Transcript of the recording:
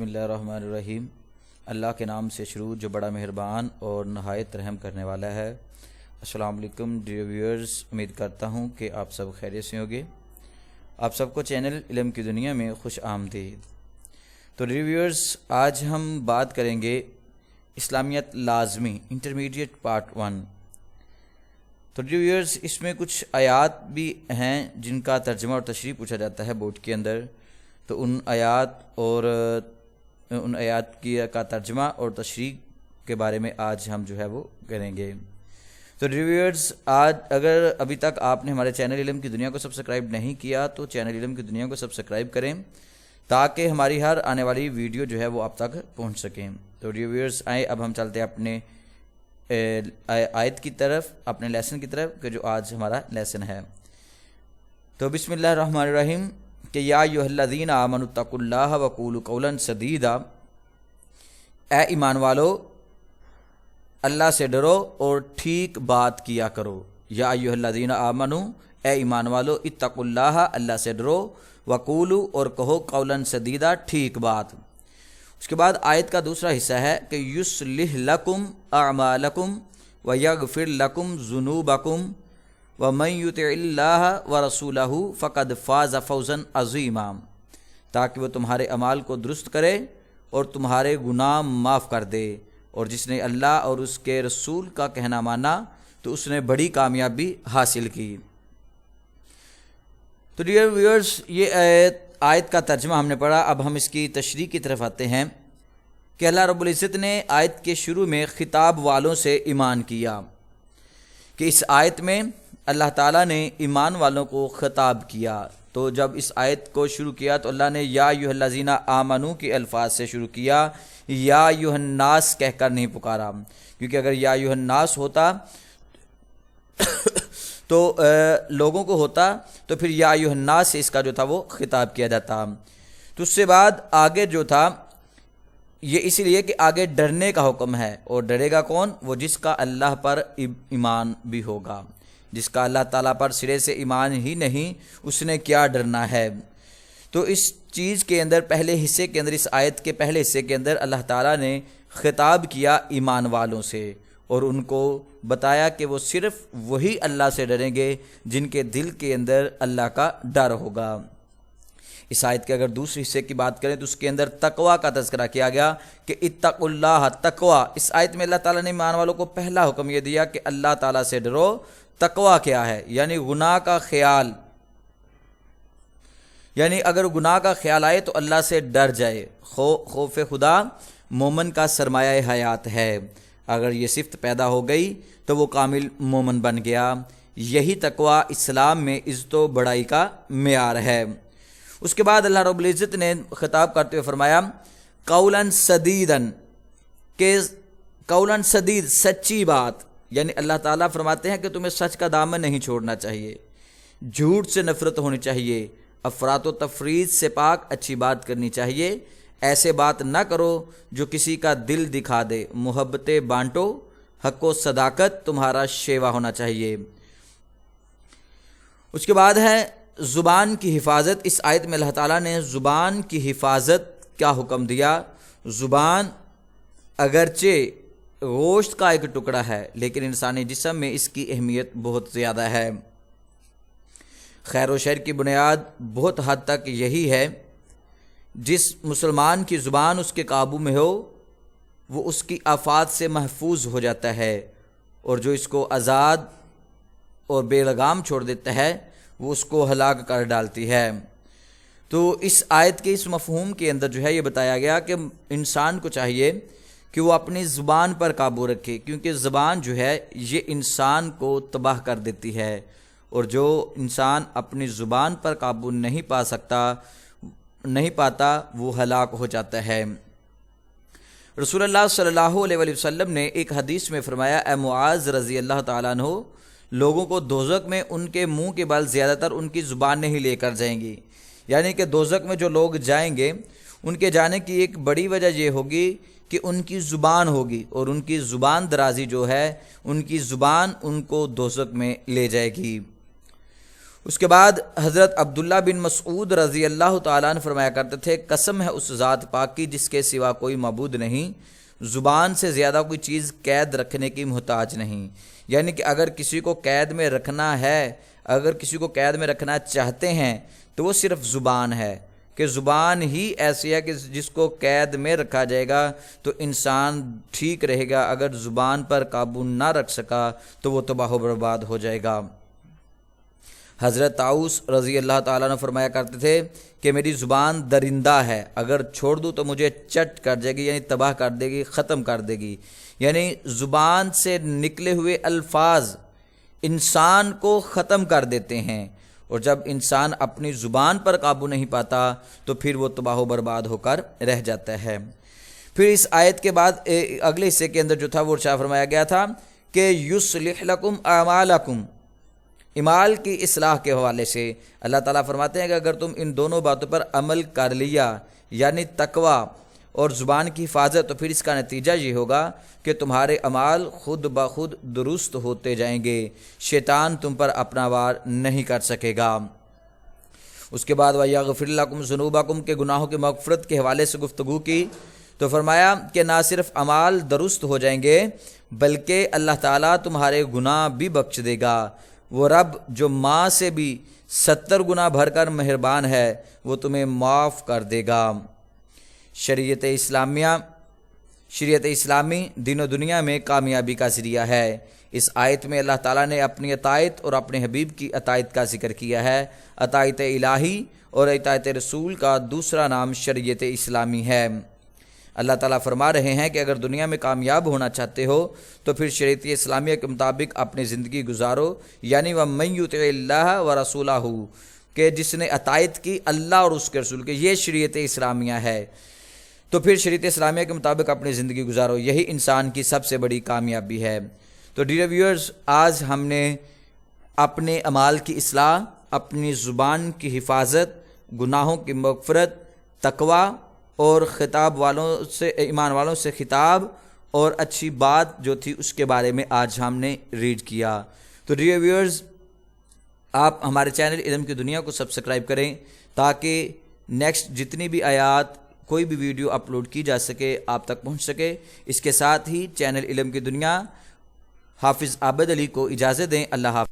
بسم اللہ الرحمن الرحیم۔ اللہ کے نام سے شروع جو بڑا مہربان اور نہایت رحم کرنے والا ہے۔ السلام علیکم ڈیئر ویورز، امید کرتا ہوں کہ آپ سب خیریت سے ہوں گے۔ آپ سب کو چینل علم کی دنیا میں خوش آمدید۔ تو ڈیئر ویورز، آج ہم بات کریں گے اسلامیت لازمی انٹرمیڈیٹ پارٹ 1۔ تو ڈیئر ویورز، اس میں کچھ آیات بھی ہیں جن کا ترجمہ اور تشریح پوچھا جاتا ہے بورڈ کے اندر، تو ان آیات کا ترجمہ اور تشریح کے بارے میں آج ہم وہ کریں گے۔ تو ریویورز، آج اگر ابھی تک آپ نے ہمارے چینل علم کی دنیا کو سبسکرائب نہیں کیا تو چینل علم کی دنیا کو سبسکرائب کریں تاکہ ہماری ہر آنے والی ویڈیو وہ آپ تک پہنچ سکیں۔ تو ریویورز آئیں، اب ہم چلتے ہیں اپنے آیت کی طرف، اپنے لیسن کی طرف، کہ جو آج ہمارا لیسن ہے۔ تو بسم اللہ الرحمن الرحیم، کہ یا ایھا الذین آمنوا اتقوا اللہ وقولوا قولا سدیدا، اے ایمان والو اللہ سے ڈرو اور ٹھیک بات کیا کرو۔ یا ایھا الذین آمنوا، اے ایمان والو، اتقوا اللہ، اللہ سے ڈرو، وقولوا، اور کہو، قولا سدیدا، ٹھیک بات۔ اس کے بعد آیت کا دوسرا حصہ ہے کہ یصلح لکم اعمالکم ویغفر لکم ذنوبکم ومن یطع اللہ ورسولہ فقد فاز فوزا عظیما، تاکہ وہ تمہارے اعمال کو درست کرے اور تمہارے گناہ معاف کر دے، اور جس نے اللہ اور اس کے رسول کا کہنا مانا تو اس نے بڑی کامیابی حاصل کی۔ تو ڈیئر ویورز، یہ آیت کا ترجمہ ہم نے پڑھا، اب ہم اس کی تشریح کی طرف آتے ہیں کہ اللہ رب العزت نے آیت کے شروع میں خطاب والوں سے ایمان کیا، کہ اس آیت میں اللہ تعالیٰ نے ایمان والوں کو خطاب کیا۔ تو جب اس آیت کو شروع کیا تو اللہ نے یا ایھا الذین آمنوا کے الفاظ سے شروع کیا، یا ایھا الناس کہہ کر نہیں پکارا، کیونکہ اگر یا ایھا الناس ہوتا تو لوگوں کو ہوتا تو پھر یا ایھا الناس سے اس کا جو تھا وہ خطاب کیا جاتا۔ تو اس سے بعد آگے جو تھا یہ اس لیے کہ آگے ڈرنے کا حکم ہے، اور ڈرے گا کون؟ وہ جس کا اللہ پر ایمان بھی ہوگا۔ جس کا اللہ تعالیٰ پر سرے سے ایمان ہی نہیں، اس نے کیا ڈرنا ہے۔ تو اس چیز کے اندر، پہلے حصے کے اندر، اس آیت کے پہلے حصے کے اندر اللہ تعالیٰ نے خطاب کیا ایمان والوں سے، اور ان کو بتایا کہ وہ صرف وہی اللہ سے ڈریں گے جن کے دل کے اندر اللہ کا ڈر ہوگا۔ اس آیت کے اگر دوسرے حصے کی بات کریں تو اس کے اندر تقوی کا تذکرہ کیا گیا کہ اتقوا اللہ، تقوی۔ اس آیت میں اللہ تعالیٰ نے ایمان والوں کو پہلا حکم یہ دیا کہ اللہ تعالیٰ سے ڈرو۔ تقوی کیا ہے؟ یعنی گناہ کا خیال، یعنی اگر گناہ کا خیال آئے تو اللہ سے ڈر جائے۔ خوف خدا مومن کا سرمایہ حیات ہے، اگر یہ صفت پیدا ہو گئی تو وہ کامل مومن بن گیا۔ یہی تقوی اسلام میں عزت و بڑائی کا معیار ہے۔ اس کے بعد اللہ رب العزت نے خطاب کرتے ہوئے فرمایا قولا سدیدا، کہ قولا سدید، سچی بات، یعنی اللہ تعالیٰ فرماتے ہیں کہ تمہیں سچ کا دامن نہیں چھوڑنا چاہیے، جھوٹ سے نفرت ہونی چاہیے، افراط و تفریط سے پاک اچھی بات کرنی چاہیے، ایسے بات نہ کرو جو کسی کا دل دکھا دے، محبتیں بانٹو، حق و صداقت تمہارا شیوا ہونا چاہیے۔ اس کے بعد ہے زبان کی حفاظت۔ اس آیت میں اللہ تعالیٰ نے زبان کی حفاظت کا حکم دیا۔ زبان اگرچہ گوشت کا ایک ٹکڑا ہے لیکن انسانی جسم میں اس کی اہمیت بہت زیادہ ہے۔ خیر و شر کی بنیاد بہت حد تک یہی ہے، جس مسلمان کی زبان اس کے قابو میں ہو وہ اس کی آفات سے محفوظ ہو جاتا ہے، اور جو اس کو آزاد اور بے لگام چھوڑ دیتا ہے وہ اس کو ہلاک کر ڈالتی ہے۔ تو اس آیت کے اس مفہوم کے اندر یہ بتایا گیا کہ انسان کو چاہیے کہ وہ اپنی زبان پر قابو رکھے، کیونکہ زبان یہ انسان کو تباہ کر دیتی ہے، اور جو انسان اپنی زبان پر قابو نہیں پاتا وہ ہلاک ہو جاتا ہے۔ رسول اللہ صلی اللہ علیہ وآلہ وسلم نے ایک حدیث میں فرمایا، اے معاذ رضی اللہ تعالیٰ عنہ، لوگوں کو دوزخ میں ان کے منہ کے بل زیادہ تر ان کی زبانیں ہی لے کر جائیں گی، یعنی کہ دوزخ میں جو لوگ جائیں گے ان کے جانے کی ایک بڑی وجہ یہ ہوگی کہ ان کی زبان ہوگی، اور ان کی زبان درازی ان کی زبان ان کو دوزخ میں لے جائے گی۔ اس کے بعد حضرت عبداللہ بن مسعود رضی اللہ تعالیٰ عنہ فرمایا کرتے تھے، قسم ہے اس ذات پاک کی جس کے سوا کوئی معبود نہیں، زبان سے زیادہ کوئی چیز قید رکھنے کی محتاج نہیں. یعنی کہ اگر کسی کو قید میں رکھنا ہے، اگر کسی کو قید میں رکھنا چاہتے ہیں تو وہ صرف زبان ہے، کہ زبان ہی ایسی ہے کہ جس کو قید میں رکھا جائے گا تو انسان ٹھیک رہے گا. اگر زبان پر قابو نہ رکھ سکا تو وہ تباہ و برباد ہو جائے گا. حضرت طاؤس رضی اللہ تعالیٰ عنہ فرمایا کرتے تھے کہ میری زبان درندہ ہے، اگر چھوڑ دوں تو مجھے چٹ کر جائے گی، یعنی تباہ کر دے گی، ختم کر دے گی. یعنی زبان سے نکلے ہوئے الفاظ انسان کو ختم کر دیتے ہیں، اور جب انسان اپنی زبان پر قابو نہیں پاتا تو پھر وہ تباہ و برباد ہو کر رہ جاتا ہے. پھر اس آیت کے بعد اگلے حصے کے اندر جو تھا وہ ارشاد فرمایا گیا تھا کہ یصلح لکم اعمالکم، اعمال کی اصلاح کے حوالے سے اللہ تعالیٰ فرماتے ہیں کہ اگر تم ان دونوں باتوں پر عمل کر لیا، یعنی تقوی اور زبان کی حفاظت، تو پھر اس کا نتیجہ یہ ہوگا کہ تمہارے اعمال خود بخود درست ہوتے جائیں گے، شیطان تم پر اپنا وار نہیں کر سکے گا. اس کے بعد وَيَغْفِرْ لَكُمْ ذُنُوبَكُمْ کے گناہوں کی مغفرت کے حوالے سے گفتگو کی تو فرمایا کہ نہ صرف اعمال درست ہو جائیں گے بلکہ اللہ تعالیٰ تمہارے گناہ بھی بخش دے گا. وہ رب جو ماں سے بھی 70 گنا بھر کر مہربان ہے وہ تمہیں معاف کر دے گا. شریعت اسلامی دین و دنیا میں کامیابی کا ذریعہ ہے. اس آیت میں اللہ تعالیٰ نے اپنی اطاعت اور اپنے حبیب کی اطاعت کا ذکر کیا ہے. اطاعت الہی اور اطاعت رسول کا دوسرا نام شریعت اسلامی ہے. اللہ تعالیٰ فرما رہے ہیں کہ اگر دنیا میں کامیاب ہونا چاہتے ہو تو پھر شریعت اسلامیہ کے مطابق اپنی زندگی گزارو. یعنی وَمَن یُطِعِ اللَّهَ وَرَسُولَهُ کہ جس نے اطاعت کی اللہ اور اس کے رسول کے، یہ شریعت اسلامیہ ہے. تو پھر شریعت اسلامیہ کے مطابق اپنی زندگی گزارو، یہی انسان کی سب سے بڑی کامیابی ہے. تو ڈیئر ویورز، آج ہم نے اپنے اعمال کی اصلاح، اپنی زبان کی حفاظت، گناہوں کی مغفرت، تقوی اور خطاب والوں سے، ایمان والوں سے خطاب اور اچھی بات جو تھی اس کے بارے میں آج ہم نے ریڈ کیا. تو ڈیئر ویورز، آپ ہمارے چینل علم کی دنیا کو سبسکرائب کریں تاکہ نیکسٹ جتنی بھی آیات، کوئی بھی ویڈیو اپلوڈ کی جا سکے آپ تک پہنچ سکے. اس کے ساتھ ہی چینل علم کی دنیا حافظ عابد علی کو اجازت دیں. اللہ حافظ.